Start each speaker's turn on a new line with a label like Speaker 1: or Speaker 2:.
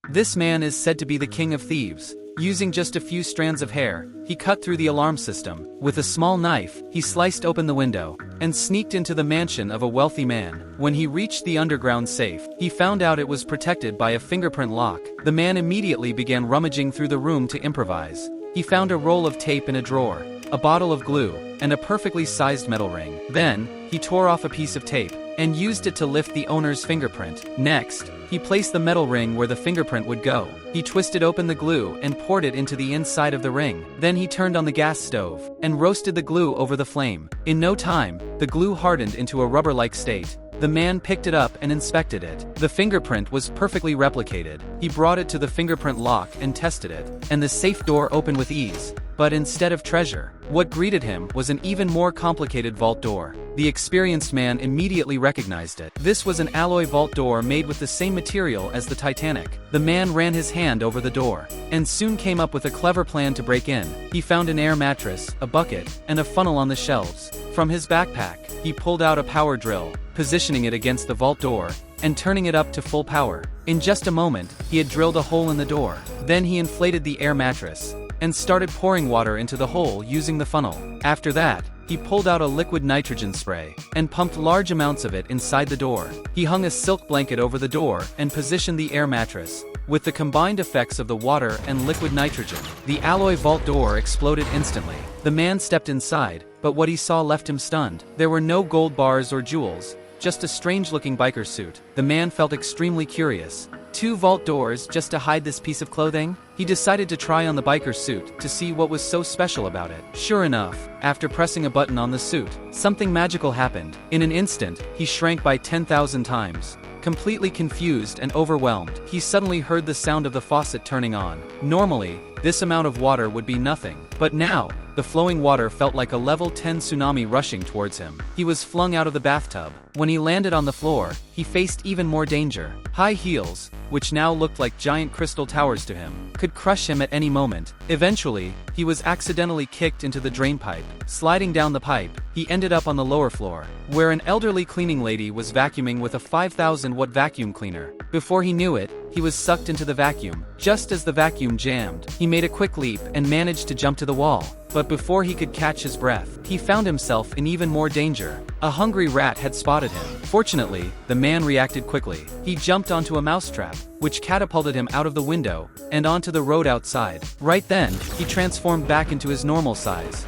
Speaker 1: This man is said to be the king of thieves. Using just a few strands of hair, he cut through the alarm system. With a small knife, he sliced open the window and sneaked into the mansion of a wealthy man. When he reached the underground safe, he found out it was protected by a fingerprint lock. The man immediately began rummaging through the room to improvise. He found a roll of tape in a drawer, a bottle of glue, and a perfectly sized metal ring. Then, he tore off a piece of tape and used it to lift the owner's fingerprint. Next, he placed the metal ring where the fingerprint would go. He twisted open the glue and poured it into the inside of the ring. Then he turned on the gas stove and roasted the glue over the flame. In no time, the glue hardened into a rubber-like state. The man picked it up and inspected it. The fingerprint was perfectly replicated. He brought it to the fingerprint lock and tested it, and the safe door opened with ease. But instead of treasure, what greeted him was an even more complicated vault door. The experienced man immediately recognized it. This was an alloy vault door made with the same material as the Titanic. The man ran his hand over the door, and soon came up with a clever plan to break in. He found an air mattress, a bucket, and a funnel on the shelves. From his backpack, he pulled out a power drill, positioning it against the vault door, and turning it up to full power. In just a moment, he had drilled a hole in the door. Then he inflated the air mattress and started pouring water into the hole using the funnel. After that, he pulled out a liquid nitrogen spray and pumped large amounts of it inside the door. He hung a silk blanket over the door and positioned the air mattress. With the combined effects of the water and liquid nitrogen, the alloy vault door exploded instantly. The man stepped inside, but what he saw left him stunned. There were no gold bars or jewels, just a strange-looking biker suit. The man felt extremely curious. 2 vault doors just to hide this piece of clothing? He decided to try on the biker suit to see what was so special about it. Sure enough, after pressing a button on the suit, something magical happened. In an instant, he shrank by 10,000 times. Completely confused and overwhelmed, he suddenly heard the sound of the faucet turning on. Normally, this amount of water would be nothing, but now, the flowing water felt like a level 10 tsunami rushing towards him. He was flung out of the bathtub. When he landed on the floor, he faced even more danger. High heels, which now looked like giant crystal towers to him, could crush him at any moment. Eventually, he was accidentally kicked into the drain pipe. Sliding down the pipe, he ended up on the lower floor, where an elderly cleaning lady was vacuuming with a 5,000-watt vacuum cleaner. Before he knew it, he was sucked into the vacuum. Just as the vacuum jammed, he made a quick leap and managed to jump to the wall. But before he could catch his breath, he found himself in even more danger. A hungry rat had spotted him. Fortunately, the man reacted quickly. He jumped onto a mousetrap, which catapulted him out of the window and onto the road outside. Right then, he transformed back into his normal size.